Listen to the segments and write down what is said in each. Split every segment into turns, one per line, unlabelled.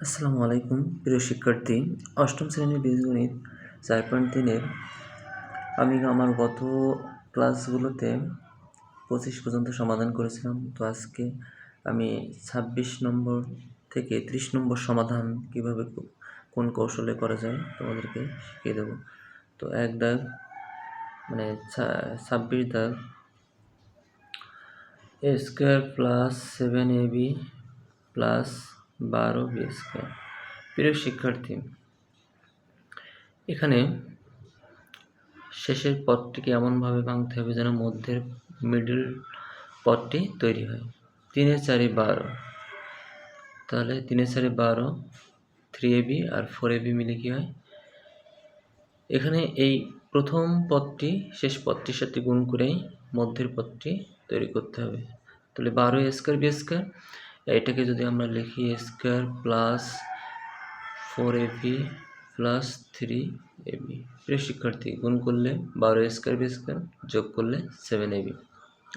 আসসালামু আলাইকুম প্রিয় শিক্ষার্থী। অষ্টম শ্রেণীর বীজগণিত 4.3-এর আমি আমার গত ক্লাসগুলোতে 25 পর্যন্ত সমাধান করেছিলাম। তো আজকে আমি 26 নম্বর থেকে 30 নম্বর সমাধান কিভাবে কোন কৌশলে করা যায় তোমাদেরকে শিখিয়ে দেব। তো এক দাগ মানে 26 দাগ a square plus 7ab plus 12b square. প্রিয় শিক্ষার্থী, এখানে শেষের পদটিকে এমনভাবে ভাঙতে হবে যেন মধ্যের মিডল পদটি তৈরি হয়। 3 4 12, তাহলে 3 4 12, 3ab আর 4ab মিলে কি হয়, এখানে এই প্রথম পদটি শেষ পদটির সাথে গুণ করেই মধ্যের পদটি তৈরি করতে হবে। তাহলে 12 a স্কোয়ার বি স্কোয়ার, এটাকে যদি আমরা লিখি a square plus 4ab plus 3ab। প্রিয় শিক্ষার্থী, গুণ করলে 12 a স্কোয়ার বি স্কোয়ার, যোগ করলে 7ab।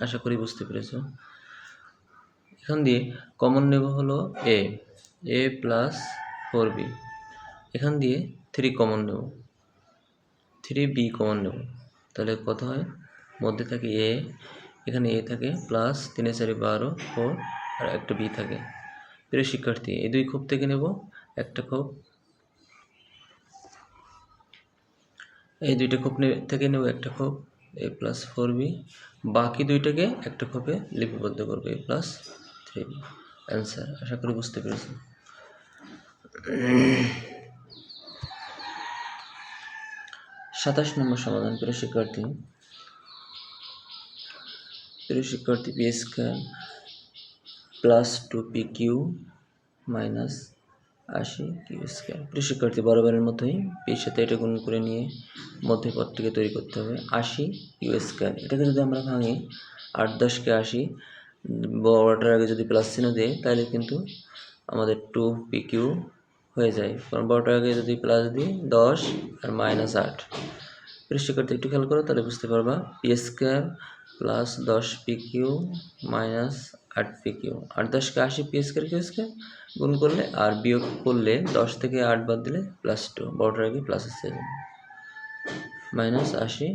আশা করি বুঝতে পেরেছ। এখান দিয়ে কমন নেব হলো a প্লাস 4b, এখান দিয়ে 3 কমন নেব, 3b কমন নেব, তাহলে কত হয়, মধ্যে থাকে a, এখানে a থাকে প্লাস 3 4 12 4 আর একটা b থাকে। প্রিয় শিক্ষার্থী, এই দুই খোপ থেকে নেব একটা খোপ, এই দুইটা খোপ থেকে নেব একটা খোপ a প্লাস 4b, বাকি দুইটাকে একটা খোপে লিপিবদ্ধ করবো a প্লাস 3b। অ্যান্সার আশা করি বুঝতে পেরেছি। 27 নম্বর সমাধান। প্রিয় শিক্ষার্থী, P square plus 2pq minus 80 Q square. প্রিয় শিক্ষার্থী, বরাবরের মতোই পির সাথে এটা গুণ করে নিয়ে মধ্যে পদটিকে তৈরি করতে হবে। 80 কিউ স্কোয়ার, এটাকে যদি আমরা ভাঙি 8 10-কে 80, বড়টার আগে যদি প্লাস চিহ্ন দিই তাহলে কিন্তু আমাদের 2pq হয়ে যায়, কারণ বড়টার আগে যদি প্লাস দিই 10 আর মাইনাস 8। প্রিয় শিক্ষার্থী, একটু খেয়াল করো, তাহলে বুঝতে পারবা। P square plus 10pq minus 8pq, 8 10-কে 80 পি স্কোয়ার কিউ স্কোয়ার গুণ করলে আর বিয়োগ করলে 10 থেকে 8 বাদ দিলে প্লাস 2, বড়টার আগে প্লাস আসছে মাইনাস 80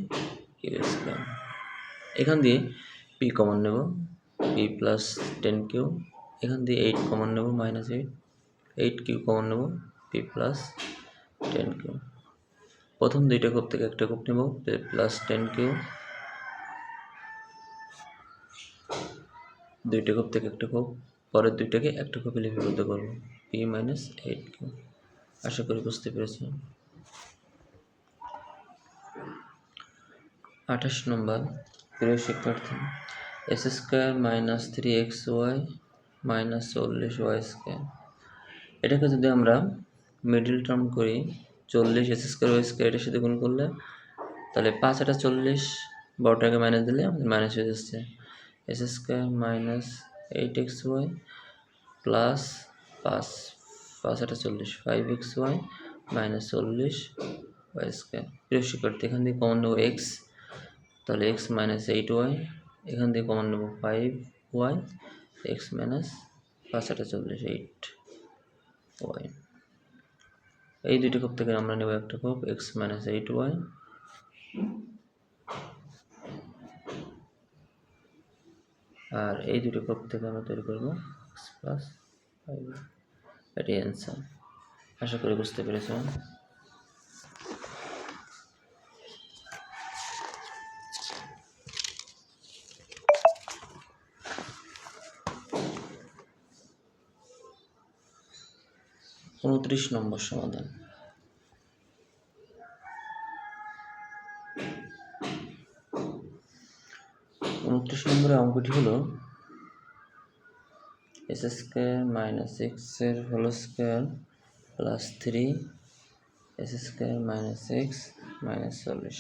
কিউ স্কোয়ার। এখান দিয়ে পি কমন নেব, পি প্লাস 10q, এখান দিয়ে 8 কমন নেব মাইনাস 8q কমন নেব, পি প্লাস 10q। প্রথম দুইটা কোপ থেকে একটা কোপ নেব প্লাস 10q, দুইটা কোপ থেকে একটা কোপ, পরের দুইটাকে একটা কোপে লিপিবদ্ধ করব পি মাইনাস 8q। আশা করি বুঝতে পেরেছি। 28 নম্বর। প্রিয় শিক্ষার্থী, S square minus 3xy minus 40y square, এটাকে যদি আমরা মিডল টার্ম করি 40 এস স্কোয়ার ওয়াই স্কোয়ার, এটার সাথে গুণ করলে তাহলে 5 8 40, বড়টাকে মাইনাস দিলে আমাদের মাইনাস হয়ে যাচ্ছে। S square minus 8xy plus 5 5 8 40 5xy minus 40y square. প্রিয় শিক্ষার্থী, এখান থেকে কমন নেব এক্স, তাহলে এক্স মাইনাস 8y, এখান থেকে কমন নেব 5y, এক্স মাইনাস 5 8 40 8y। এই দুইটা কোপ থেকে আমরা নেব একটা কোপ এক্স মাইনাস 8y, আর এই দুটো কোপ থেকে আমরা তৈরি করবো এক্স প্লাস 5। এটাই অ্যান্সার। আশা করি বুঝতে পেরেছ। উনত্রিশ নম্বর সমাধান। 29 নম্বরের অঙ্কটি হলো এস স্কোয়ার মাইনাস এক্স এর whole square plus 3 S square minus X minus 40।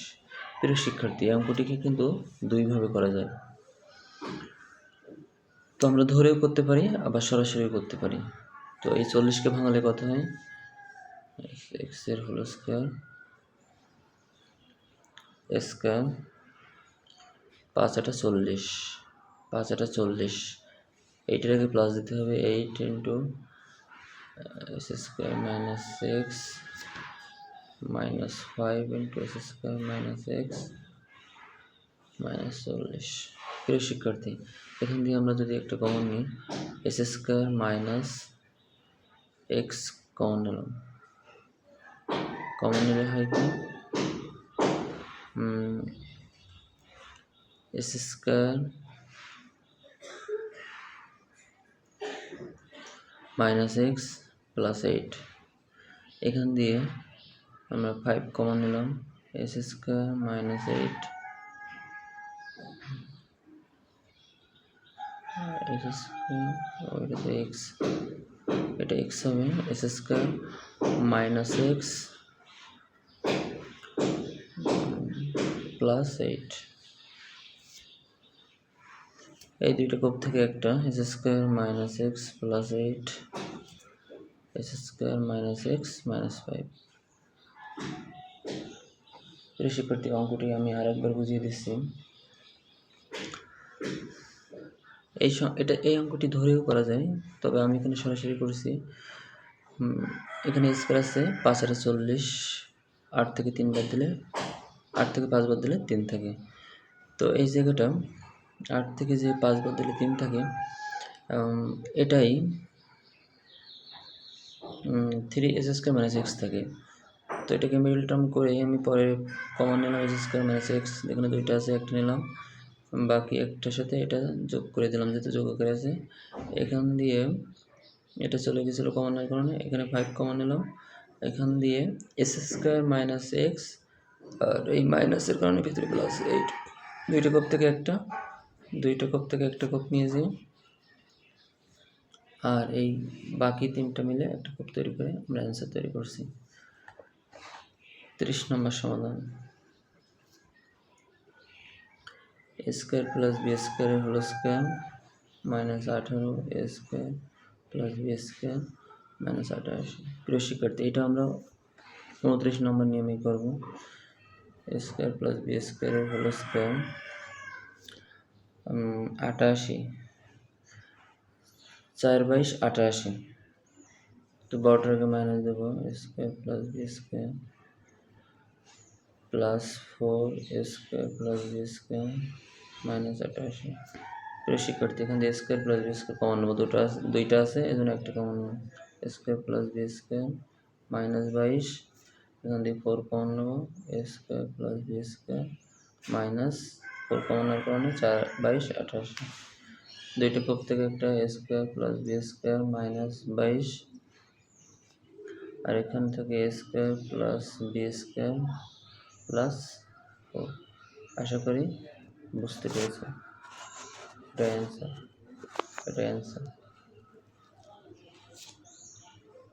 প্রিয় শিক্ষার্থী, এই অঙ্কটিকে কিন্তু দুইভাবে করা যায়। তো আমরা ধরেও করতে পারি, আবার সরাসরিও করতে পারি। তো এই 40-কে ভাঙালে কত হয়, এক্স এর হোল স্কোয়ার স্কোয়ার 5 8 40, 5 8 40, এইটার আগে প্লাস দিতে হবে 8 into S square minus X minus 5 into S square minus X minus 40। প্রিয় শিক্ষার্থী, এখান থেকে আমরা যদি একটা কমন নিই, S square minus x common নিলাম, কমন নিলে হয় কি S square minus x plus 8, এখান দিয়ে আমরা 5 কমন নিলাম, S square minus 8 S square, এটা তো এক্স, এটা এক্স হবে, S square minus x plus 8, এই দুইটা কোপ থেকে একটা S square minus x plus 8 S square minus X minus 5। শিক্ষার্থী, অঙ্কটি আমি আরেকবার বুঝিয়ে দিচ্ছি। এই অঙ্কটি ধরেও করা যায়, তবে আমি এখানে সরাসরি করেছি। এখানে স্কোয়ার আছে 5 আর 40, 8 থেকে 3 বাদ দিলে 8 থেকে 5 বাদ দিলে 3 থাকে। তো এই জায়গাটা 8 থেকে যে 5 বাদ দিলে 3 থাকে, এটাই 3 এস স্কোয়ার মাইনাস এক্স থাকে। তো এটাকে মিডল টার্ম করে আমি পরে কমন নিলাম, এস স্কোয়ার মাইনাস এক্স, এখানে দুইটা আছে, একটা নিলাম, বাকি একটার সাথে এটা যোগ করে দিলাম যেহেতু যোগ করে আছে। এখান দিয়ে এটা চলে গেছিলো কমনের কারণে, এখানে 5 কমন নিলাম, এখান দিয়ে এস স্কোয়ার মাইনাস এক্স আর এই মাইনাসের কারণে ভিতরে প্লাস 8, দুইটা কোপ থেকে একটা কোপ নিয়েছি, আর এই বাকি তিনটা মিলে একটা কোপ তৈরি করে আমরা অ্যান্সার তৈরি করছি। 30 নম্বর সমাধান। এ স্কোয়ার প্লাস বি স্কোয়ারের whole square minus 18 a square plus b square minus 28। প্রিয় শিক্ষার্থী, এটা আমরা 29 নম্বর নিয়মেই করব। এ স্কোয়ার প্লাস বি স্কোয়ারের হোল স্কোয়ার 88, 4/88, তো বড়টাকে মাইনাস দেবো, a square plus b square plus 4 a square plus b square minus 88। প্রিয় শিক্ষার্থী, এখান থেকে square plus b square common নেবো, দুইটা আছে এই জন্য একটা কমন নেবো, square plus b square minus 22, এখান থেকে 4 কমন নেবো, a square plus b square minus 4 কমনের কারণে 4/88, দুইটা কোপ থেকে একটা a square plus b square minus 22, আর এখান থেকে a square plus b square plus 4। আশা করি বুঝতে পেরেছি। এটাই অ্যান্সার।